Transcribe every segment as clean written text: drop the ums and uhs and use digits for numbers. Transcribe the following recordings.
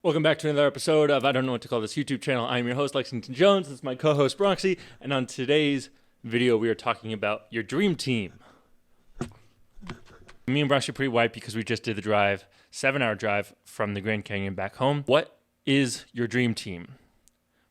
Welcome back to another episode of I don't know what to call this YouTube channel. I'm your host, Lexington Jones. This is my co-host, Bronxy. And on today's video, we are talking about your dream team. Me and Bronxy are pretty white because we just did the drive, 7-hour drive from the Grand Canyon back home. What is your dream team?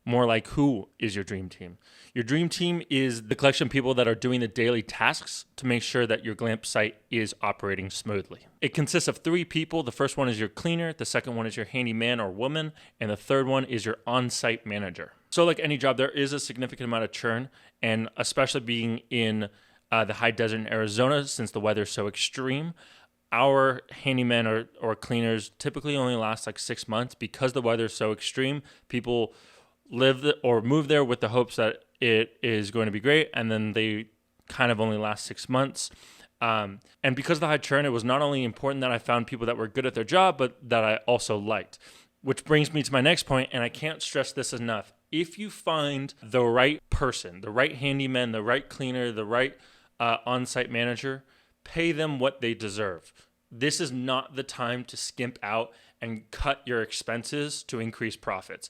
More like, who is your dream team? Your dream team is the collection of people that are doing the daily tasks to make sure that your glamp site is operating smoothly. It consists of 3 people. The first one is your cleaner, the second one is your handyman or woman, and the third one is your on-site manager. So like any job, there is a significant amount of churn, and especially being in the high desert in Arizona, since the weather is so extreme, our handymen or cleaners typically only last like 6 months because the weather is so extreme. People live or move there with the hopes that it is going to be great, and then they kind of only last 6 months. And because of the high churn, it was not only important that I found people that were good at their job, but that I also liked. Which brings me to my next point, and I can't stress this enough. If you find the right person, the right handyman, the right cleaner, the right on-site manager, pay them what they deserve. This is not the time to skimp out and cut your expenses to increase profits.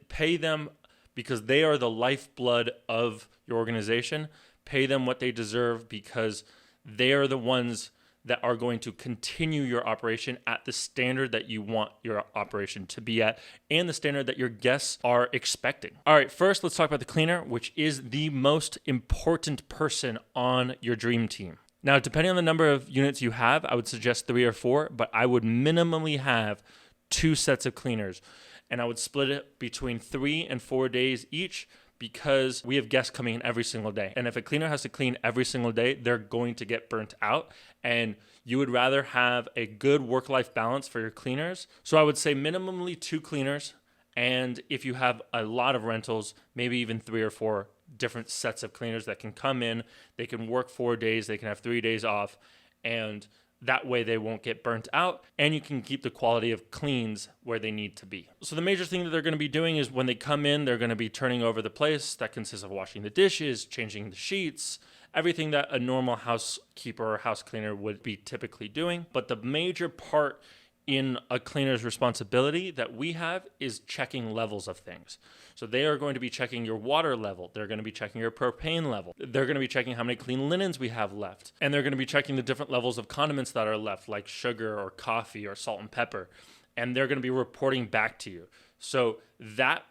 Pay them because they are the lifeblood of your organization. Pay them what they deserve because they are the ones that are going to continue your operation at the standard that you want your operation to be at and the standard that your guests are expecting. All right, first let's talk about the cleaner, which is the most important person on your dream team. Now, depending on the number of units you have, I would suggest 3 or 4, but I would minimally have 2 sets of cleaners. And I would split it between 3 and 4 days each because we have guests coming in every single day. And if a cleaner has to clean every single day, they're going to get burnt out. And you would rather have a good work-life balance for your cleaners. So I would say minimally 2 cleaners. And if you have a lot of rentals, maybe even 3 or 4 different sets of cleaners that can come in. They can work 4 days. They can have 3 days off. And that way they won't get burnt out, and you can keep the quality of cleans where they need to be. So the major thing that they're going to be doing is when they come in, they're going to be turning over the place. That consists of washing the dishes, changing the sheets, everything that a normal housekeeper or house cleaner would be typically doing. But the major part in a cleaner's responsibility that we have is checking levels of things. So they are going to be checking your water level. They're going to be checking your propane level. They're going to be checking how many clean linens we have left. And they're going to be checking the different levels of condiments that are left, like sugar or coffee or salt and pepper. And they're going to be reporting back to you. So that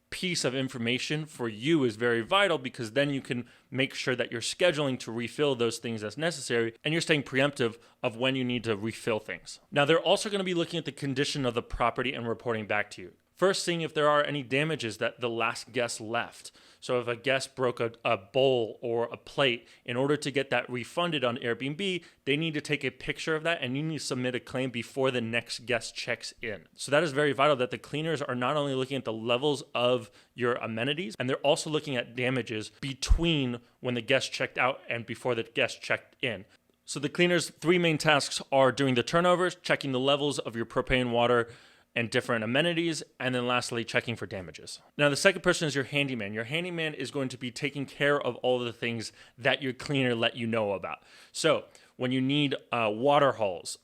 piece of information for you is very vital because then you can make sure that you're scheduling to refill those things as necessary and you're staying preemptive of when you need to refill things. Now, they're also going to be looking at the condition of the property and reporting back to you. First, seeing if there are any damages that the last guest left. So if a guest broke a bowl or a plate, in order to get that refunded on Airbnb, they need to take a picture of that and you need to submit a claim before the next guest checks in. So that is very vital that the cleaners are not only looking at the levels of your amenities, and they're also looking at damages between when the guest checked out and before the guest checked in. So the cleaners' 3 main tasks are doing the turnovers, checking the levels of your propane, water, and different amenities, and then lastly, checking for damages. Now, the second person is your handyman. Your handyman is going to be taking care of all of the things that your cleaner let you know about. So when you need water hauls,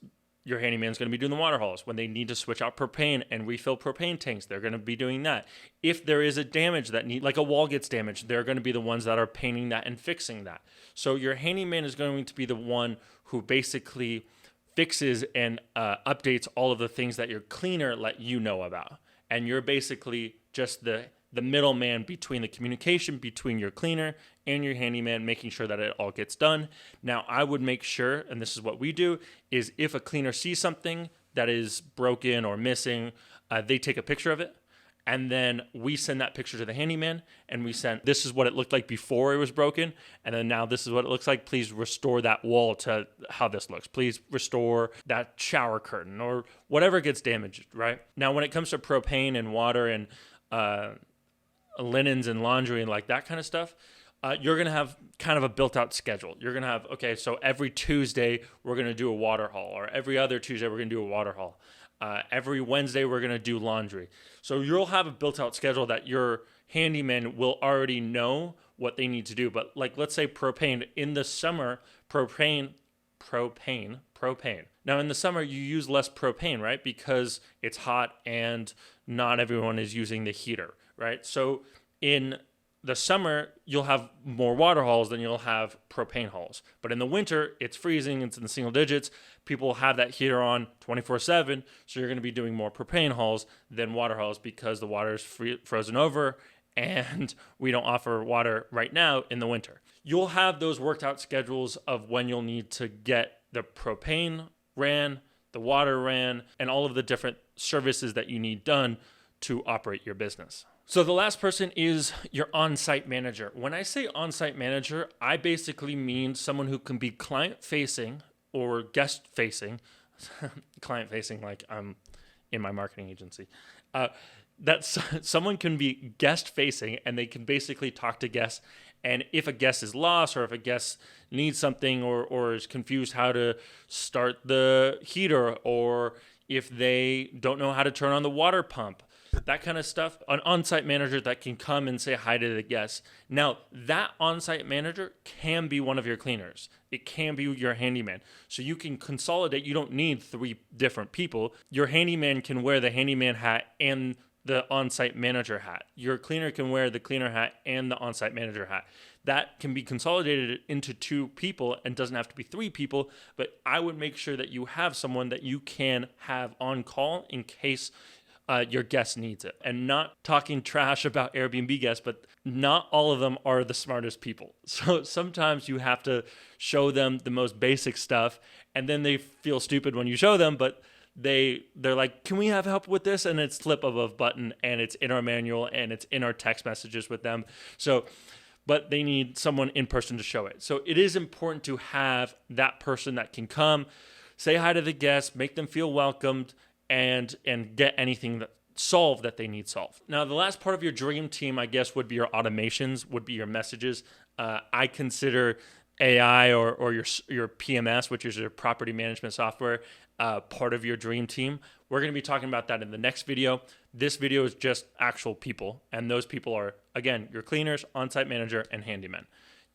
your handyman is going to be doing the water hauls. When they need to switch out propane and refill propane tanks, they're going to be doing that. If there is a damage like a wall gets damaged, they're going to be the ones that are painting that and fixing that. So your handyman is going to be the one who basically fixes and updates all of the things that your cleaner let you know about. And you're basically just the middleman between the communication between your cleaner and your handyman, making sure that it all gets done. Now, I would make sure, and this is what we do, is if a cleaner sees something that is broken or missing, they take a picture of it. And then we send that picture to the handyman and we send, this is what it looked like before it was broken. And then now this is what it looks like. Please restore that wall to how this looks. Please restore that shower curtain or whatever gets damaged, right? Now, when it comes to propane and water and linens and laundry and like that kind of stuff, you're going to have kind of a built out schedule. You're going to have, okay, so every Tuesday we're going to do a water haul, or every other Tuesday we're going to do a water haul. Every Wednesday, we're going to do laundry. So you'll have a built-out schedule that your handyman will already know what they need to do. But like, let's say propane in the summer, propane propane. Now in the summer, you use less propane, right? Because it's hot and not everyone is using the heater, right? So in the summer, you'll have more water hauls than you'll have propane hauls. But in the winter, it's freezing, it's in the single digits. People have that heater on 24/7, so you're going to be doing more propane hauls than water hauls because the water is frozen over and we don't offer water right now in the winter. You'll have those worked out schedules of when you'll need to get the propane ran, the water ran, and all of the different services that you need done to operate your business. So the last person is your on-site manager. When I say on-site manager, I basically mean someone who can be client-facing or guest-facing, client-facing like I'm in my marketing agency. That someone can be guest-facing and they can basically talk to guests. And if a guest is lost or if a guest needs something or is confused how to start the heater or if they don't know how to turn on the water pump, that kind of stuff, an on-site manager that can come and say hi to the guests. Now, that on-site manager can be one of your cleaners. It can be your handyman. So you can consolidate. You don't need 3 different people. Your handyman can wear the handyman hat and the on-site manager hat. Your cleaner can wear the cleaner hat and the on-site manager hat. That can be consolidated into 2 people and doesn't have to be 3 people, but I would make sure that you have someone that you can have on call in case your guest needs it. And not talking trash about Airbnb guests, but not all of them are the smartest people. So sometimes you have to show them the most basic stuff and then they feel stupid when you show them, but they're like, can we have help with this? And it's flip of a button and it's in our manual and it's in our text messages with them. So, but they need someone in person to show it. So it is important to have that person that can come, say hi to the guests, make them feel welcomed, and get anything solved that they need solved. Now, the last part of your dream team, I guess, would be your automations, would be your messages. I consider AI or your PMS, which is your property management software, part of your dream team. We're going to be talking about that in the next video. This video is just actual people, and those people are, again, your cleaners, on-site manager, and handyman.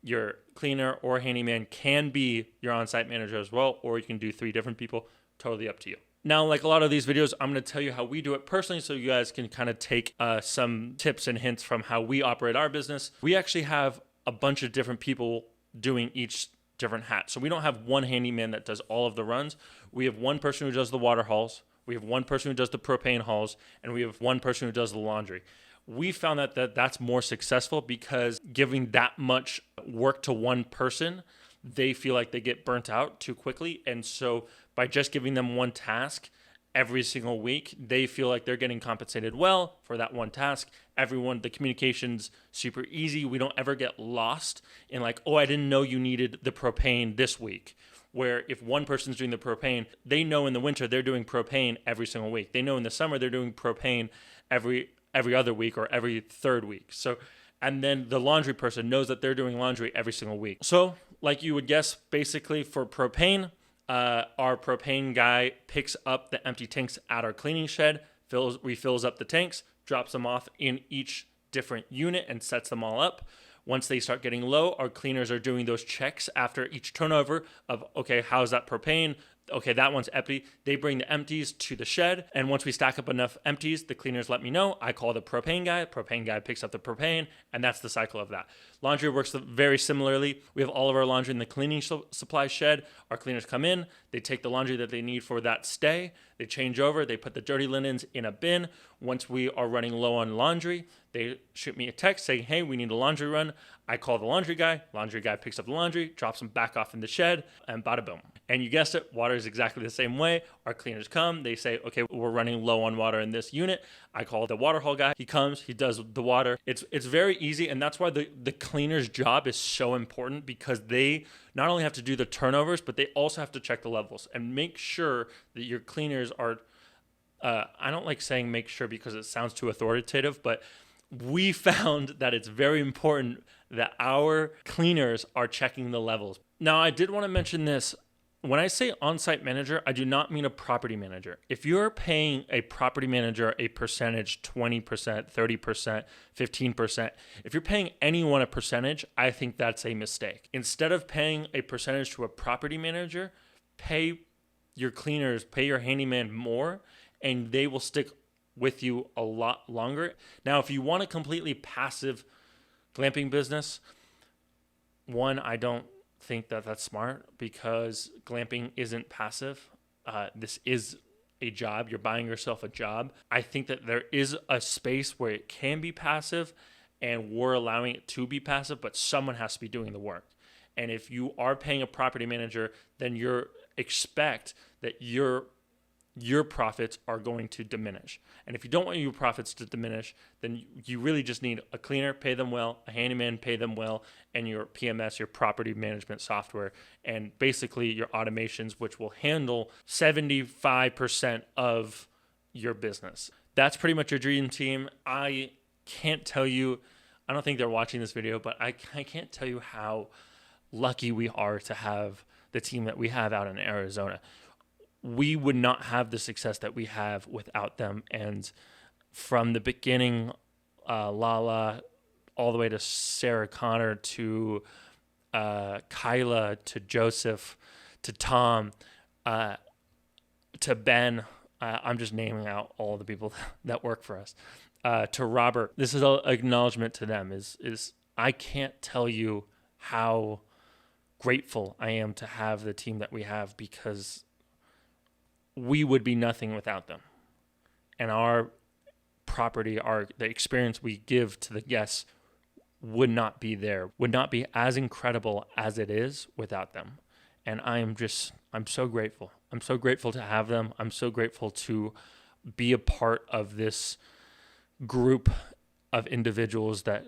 Your cleaner or handyman can be your on-site manager as well, or you can do 3 different people, totally up to you. Now, like a lot of these videos, I'm going to tell you how we do it personally so you guys can kind of take some tips and hints from how we operate our business. We actually have a bunch of different people doing each different hat. So we don't have one handyman that does all of the runs. We have one person who does the water hauls. We have one person who does the propane hauls. And we have one person who does the laundry. We found that that's more successful because giving that much work to one person, they feel like they get burnt out too quickly. And so by just giving them one task every single week, they feel like they're getting compensated well for that one task. The communication's super easy. We don't ever get lost in like, oh, I didn't know you needed the propane this week. Where if one person's doing the propane, they know in the winter they're doing propane every single week. They know in the summer they're doing propane every other week or every 3rd week. So, and then the laundry person knows that they're doing laundry every single week. So, like you would guess, basically for propane, our propane guy picks up the empty tanks at our cleaning shed, refills up the tanks, drops them off in each different unit and sets them all up. Once they start getting low, our cleaners are doing those checks after each turnover of, okay, how's that propane? Okay, that one's empty. They bring the empties to the shed. And once we stack up enough empties, the cleaners let me know. I call the propane guy. Propane guy picks up the propane. And that's the cycle of that. Laundry works very similarly. We have all of our laundry in the cleaning supply shed. Our cleaners come in. They take the laundry that they need for that stay. They change over. They put the dirty linens in a bin. Once we are running low on laundry, they shoot me a text saying, hey, we need a laundry run. I call the laundry guy. Laundry guy picks up the laundry, drops them back off in the shed, and bada boom. And you guessed it, water is exactly the same way. Our cleaners come. They say, okay, we're running low on water in this unit. I call the water haul guy. He comes. He does the water. It's very easy, and that's why the cleaner's job is so important because they not only have to do the turnovers, but they also have to check the levels and make sure that your cleaners are I don't like saying make sure because it sounds too authoritative, but we found that it's very important that our cleaners are checking the levels. Now, I did want to mention this. When I say on-site manager, I do not mean a property manager. If you're paying a property manager a percentage, 20%, 30%, 15%, if you're paying anyone a percentage, I think that's a mistake. Instead of paying a percentage to a property manager, pay your cleaners, pay your handyman more, and they will stick with you a lot longer. Now, if you want a completely passive glamping business, one, I don't think that that's smart, because glamping isn't passive. This is a job. You're buying yourself a job. I think that there is a space where it can be passive, and we're allowing it to be passive, but someone has to be doing the work. And if you are paying a property manager, then you expect that your profits are going to diminish. And if you don't want your profits to diminish, then you really just need a cleaner, pay them well, a handyman, pay them well, and your PMS, your property management software, and basically your automations, which will handle 75% of your business. That's pretty much your dream team. I can't tell you, I don't think they're watching this video, but I can't tell you how lucky we are to have the team that we have out in Arizona. We would not have the success that we have without them. And from the beginning, Lala, all the way to Sarah Connor, to Kyla, to Joseph, to Tom, to Ben, I'm just naming out all the people that work for us, to Robert. This is an acknowledgement to them. Is I can't tell you how grateful I am to have the team that we have, because we would be nothing without them. And our property, the experience we give to the guests would not be as incredible as it is without them. And I'm so grateful. I'm so grateful to have them. I'm so grateful to be a part of this group of individuals that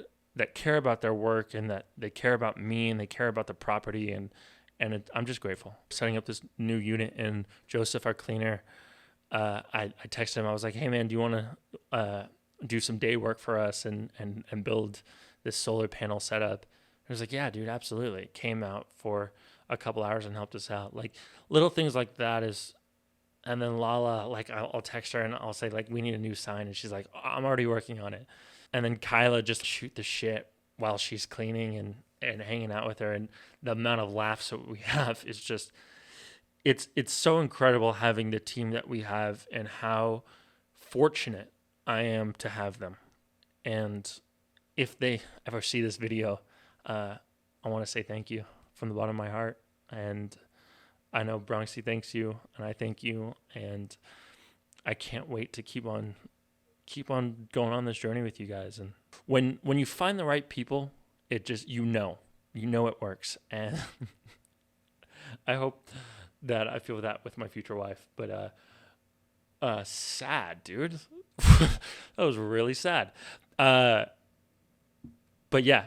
care about their work, and that they care about me, and they care about the property, and I'm just grateful. Setting up this new unit, and Joseph, our cleaner, I texted him. I was like, hey man, do you want to do some day work for us and build this solar panel setup? He was like, yeah, dude, absolutely. Came out for a couple hours and helped us out. Like little things like that and then Lala, like I'll text her and I'll say like, we need a new sign. And she's like, oh, I'm already working on it. And then Kyla just shoot the shit while she's cleaning and hanging out with her, and the amount of laughs that we have is just, it's so incredible having the team that we have, and how fortunate I am to have them. And if they ever see this video, I want to say thank you from the bottom of my heart. And I know Bronxy thanks you, and I thank you, and I can't wait to keep on going on this journey with you guys. And when you find the right people, it just, you know it works. And I hope that I feel that with my future wife. But sad, dude. That was really sad. But yeah,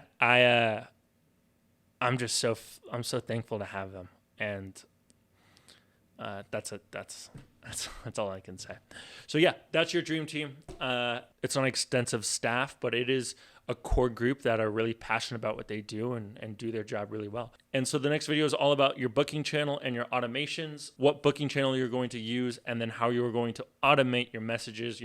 I'm so thankful to have them. And that's all I can say. So yeah, that's your dream team. It's not an extensive staff, but it is a core group that are really passionate about what they do and do their job really well. And so the next video is all about your booking channel and your automations, what booking channel you're going to use, and then how you're going to automate your messages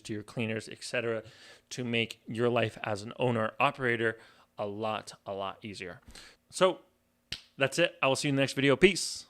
to your cleaners, etc., to make your life as an owner operator a lot easier. So that's it. I will see you in the next video. Peace.